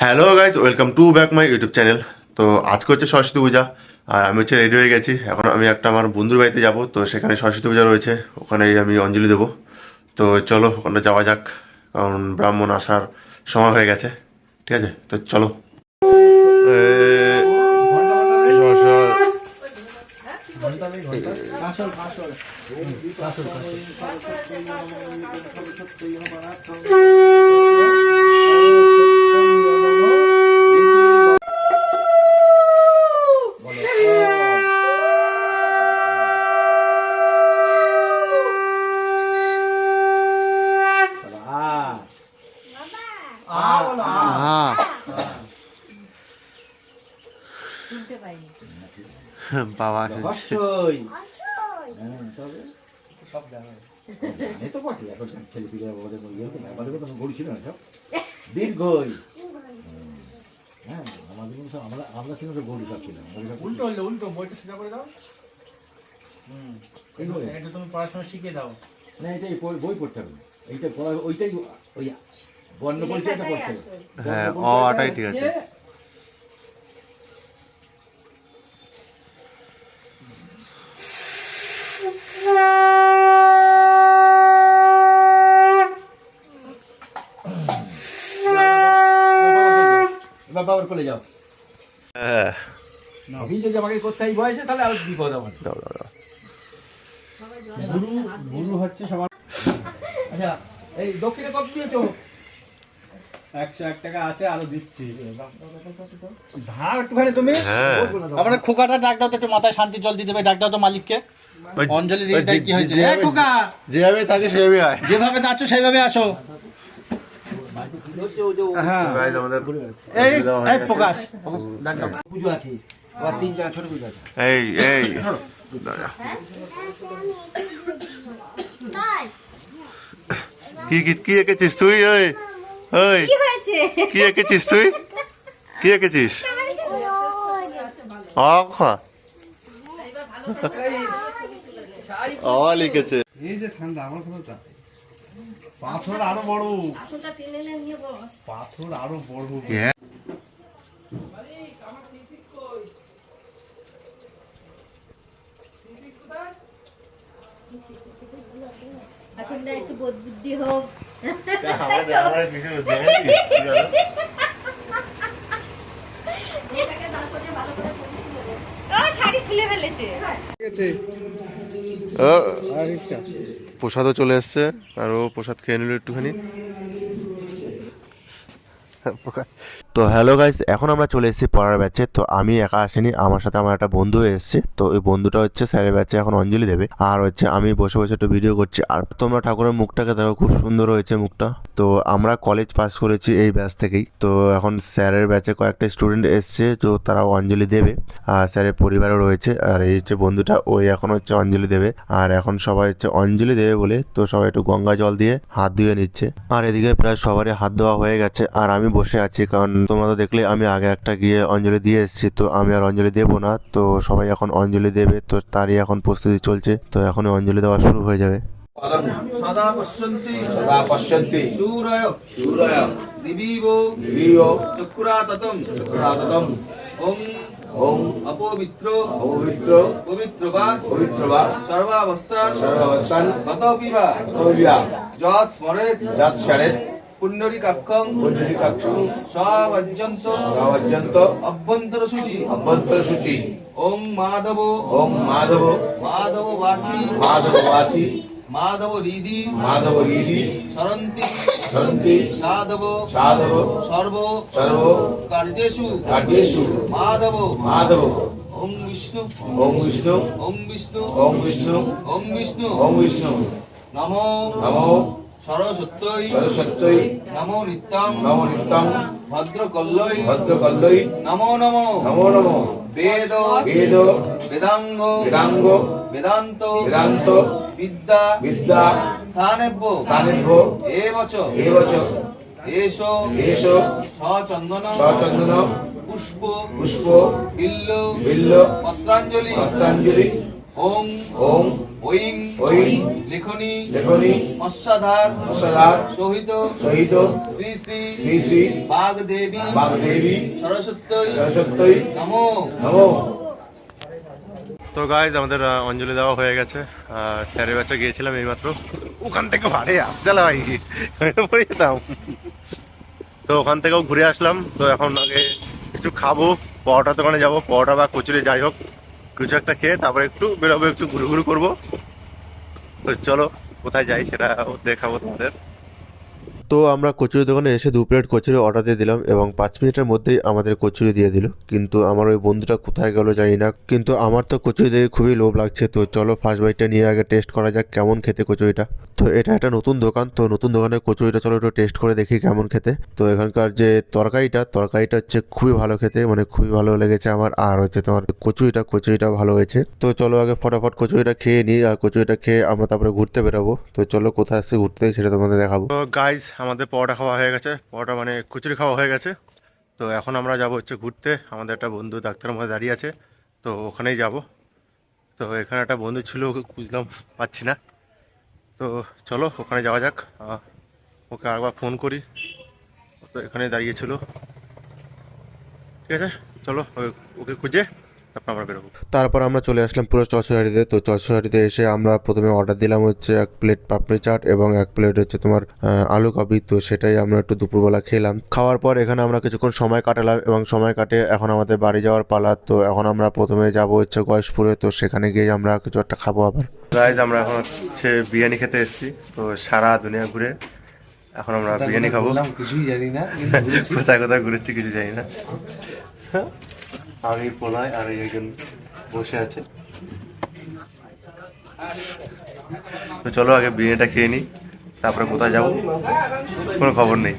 Hello guys, welcome to back my YouTube channel. তো আজকে হচ্ছে সরস্বতী পূজা, আর আমি হচ্ছে রেডি হয়ে গেছি। এখন আমি একটা আমার বন্ধুর বাড়িতে যাব, তো সেখানে সরস্বতী পূজা রয়েছে, ওখানেই আমি অঞ্জলি দেবো। তো চলো ওখানে যাওয়া যাক, কারণ ব্রাহ্মণ আসার সময় হয়ে গেছে। ঠিক আছে, তো চলো। বাবা দীর্ঘই হ্যাঁ আমাদের আমরা ছিল তো গরু সব ছিলাম উল্টো হলে উল্টো বইটা সোজা করে দাও। এটা তুমি পড়াশোনা শিখে দাও না, এটাই বই পড়তে হবে, এইটা পড়া ওইটাই ওই বর্ণ পরিচয়টা পড়তে হবে। হ্যাঁ, অটাই ঠিক আছে। এবার বাবার কোলে যাও। হ্যাঁ, যদি আমাকে করতে হয় বয়সে, তাহলে আর বিপদ আমার। দাও দাও দাও। গুরু হচ্ছে সবার। আচ্ছা, এই দক্ষিণে কত দিয়েছো? 101 টাকা আছে, আরো দিচ্ছি। ধার একটুখানি তুমি। হ্যাঁ, আমরা খোকাটা ডাক দাও তো, একটু মাথায় শান্তির জল দিয়ে দেবে। ডাক দাও তো মালিককে। অঞ্জলি দিয়ে দেয়। কি হয়েছে? এই খোকা, যেভাবে থাকে সেভাবে আয়। যেভাবে যাচ্ছ সেইভাবে আসো। হ্যাঁ, গাইজ, আমাদের এই এই প্রকাশ ডাক দাও। পুজো আছে, আবার 3 জায়গা ছোট পুজো আছে। এই এই কি কি কি এঁকেছিস তুই? ওই ওই কি হয়েছে? কি এঁকেছিস তুই? কি এঁকেছিস? লিখেছে। এই যে ঠান্ডা আমার ঘরটা পাথর আরো বড়, পাথর আরো বড়। হ্যাঁ, আসলে একটু বুদ্ধি হোক। ও শাড়ি খুলে ফেলেছে। প্রসাদও চলে এসছে, আর ও প্রসাদ খেয়ে নিল একটুখানি। তো হ্যালো গাইস, এখন আমরা চলে এসেছি পড়ার ব্যাচে। তো আমি একা আসিনি, আমার সাথে আমার একটা বন্ধু এসেছে। তো ওই বন্ধুটা হচ্ছে স্যারের ব্যাচে এখন অঞ্জলি দেবে, আর হচ্ছে আমি বসে বসে একটু ভিডিও করছি। আর তোমরা ঠাকুরের মুখটাকে দেখো, খুব সুন্দর হয়েছে মুখটা। তো আমরা কলেজ পাস করেছি এই ব্যাচ থেকেই। তো এখন স্যারের ব্যাচে কয়েকটা স্টুডেন্ট এসছে, তো তারাও অঞ্জলি দেবে। আর স্যারের পরিবারও রয়েছে, আর এই হচ্ছে বন্ধুটা, ওই এখন হচ্ছে অঞ্জলি দেবে। আর এখন সবাই হচ্ছে অঞ্জলি দেবে বলে তো সবাই একটু গঙ্গা জল দিয়ে হাত ধুয়ে নিচ্ছে। আর এদিকে প্রায় সবারই হাত ধোয়া হয়ে গেছে, আর আমি বসে আছি, কারণ তোমরা তো দেখলে আমি আগে একটা গিয়ে অঞ্জলি দিয়ে এসেছি। তো আমি আর অঞ্জলি দেবো না, তো সবাই এখন অঞ্জলি দেবে। তো তারই এখন প্রস্তুতি চলছে, তো এখনই অঞ্জলি দেওয়া শুরু হয়ে যাবে। সদা পশ্যন্তি সদা পশ্যন্তি সূরয় সূরয় দিবিব দিবিব চক্রাততম চক্রাততম ওম ওম অপবিত্র অপবিত্র পবিত্র বা পবিত্র বা সর্বাবস্থান সর্বাবস্থান গতপি বা তবিয়া যৎ স্মরেত যাত সারেত পুণ্ডরীকাক্ষং পুণ্ডরীকাক্ষং সবজ্জন্ত সর্বজন্ত অভ্যন্তর সূচি অভ্যন্তর সূচি ওম মাধব ওম মাধব মাধব বাচি মাধব বাচি মাধব হৃদি মাধব হৃদি সরন্তি সরন্তি সাধব সাধব সর্ব সর্ব কার্যেষু কার্যেষু মাধব মাধব ওম বিষ্ণু ওম বিষ্ণু ওম বিষ্ণু ওম বিষ্ণু ওম বিষ্ণু ওম বিষ্ণু নমো নমো সরস্বত্যৈ সরস্বত্যৈ নমো নিত্যং নমো নিত্যং ভদ্রকল্যৈ ভদ্রকল্যৈ নমো নমো নমো নমো বেদ বেদ বেদাঙ্গ বেদাঙ্গ বেদান্ত বেদান্ত বিদ্যা বিদ্যা স্থানেভ্য স্থানেভ্য এবচ এবচ এষ এষ সচন্দন সচন্দন পুষ্প পুষ্প বিল্ল বিল্ল পত্রাঞ্জলি পত্রাঞ্জলি ওং ওম ওইং ওইং লিখনি লেখনি মৎস্যাধার মৎস্যাধার সহিত সহিত শ্রী শ্রী শ্রী শ্রী বাগদেবী বাগদেবী সরস্বত্যই সরস্বত্যই নমো নমো। তো গাইজ আমাদের অঞ্জলি দেওয়া হয়ে গেছে। স্যারের বাচ্চা গিয়েছিলাম এইমাত্র, ওখান থেকে ভাড়ে আসছিল ভাই, পড়ে যেতাম। তো ওখান থেকেও ঘুরে আসলাম। তো এখন আগে কিছু খাবো, পরোটার দোকানে যাবো, পরোটা বা কচুরি যাই হোক কিছু একটা খেয়ে তারপরে একটু বেরোবো, একটু ঘুরু ঘুরু করবো। তো চলো কোথায় যাই সেটা দেখাবো তোমাদের। তো আমরা কচুরি দোকানে এসে 2 প্লেট কচুরি অর্ডার দিয়ে দিলাম এবং 5 মিনিটের মধ্যেই আমাদের কচুরি দিয়ে দিল। কিন্তু আমার ওই বন্ধুটা কোথায় গেল জানি না, কিন্তু আমার তো কচুরি দেখে খুবই লোভ লাগছে। তো চলো ফার্স্ট বাইটটা নিয়ে আগে টেস্ট করা যাক কেমন খেতে কচুরিটা। তো এটা একটা নতুন দোকান, তো নতুন দোকানের কচুরিটা চলো একটু টেস্ট করে দেখি কেমন খেতে। তো এখানকার যে তরকারিটা হচ্ছে খুবই ভালো খেতে, মানে খুবই ভালো লেগেছে আমার। আর হচ্ছে তোমার কচুরিটা ভালো হয়েছে। তো চলো আগে ফটাফট কচুরিটা খেয়ে নিই, আর কচুরিটা খেয়ে আমরা তারপরে ঘুরতে বেরোবো। তো চলো কোথায় আসছে ঘুরতে সেটা তোমাদের দেখাবো। তো গাইজ আমাদের পরোটা খাওয়া হয়ে গেছে, পরোটা মানে কচুরি খাওয়া হয়ে গেছে। তো এখন আমরা যাবো হচ্ছে ঘুরতে। আমাদের একটা বন্ধু ডাক্তারের মধ্যে দাঁড়িয়ে আছে, তো ওখানেই যাব। তো এখানে একটা বন্ধু ছিল, ওকে খুঁজলাম পাচ্ছি না। তো চলো ওখানে যাওয়া যাক। ওকে আরেকবার ফোন করি, তো এখানে দাঁড়িয়েছিল। ঠিক আছে চলো ওকে খুঁজে তারপর আমরা বেরোবো। তারপর আমরা চলে আসলাম পুরো চচড়াড়িতে। তো চচড়াড়িতে এসে আমরা প্রথমে অর্ডার দিলাম হচ্ছে 1 প্লেট পাপড়ি চাট এবং 1 প্লেট হচ্ছে তোমার আলু কাবলি। তো সেটাই আমরা একটু দুপুরবেলা খেলাম। খাওয়ার পর এখানে আমরা কিছুক্ষণ সময় কাটালাম এবং সময় কাটে এখন আমাদের বাড়ি যাওয়ার পালা। তো এখন আমরা প্রথমে যাব হচ্ছে গয়েশপুরে, তো সেখানে গিয়ে আমরা কিছু একটা খাবো আবার। গাইজ আমরা এখন হচ্ছে বিরিয়ানি খেতে এসেছি। তো সারা দুনিয়া ঘুরে এখন আমরা বিরিয়ানি খাবো। কিছুই জানি না, কোথায় কোথায় ঘুরেছি কিছু জানি না। আমি পোলায় আর একজন বসে আছে। তো চলো আগে বিরিয়ানিটা খেয়ে নিই, তারপরে কোথায় যাবো কোনো খবর নেই।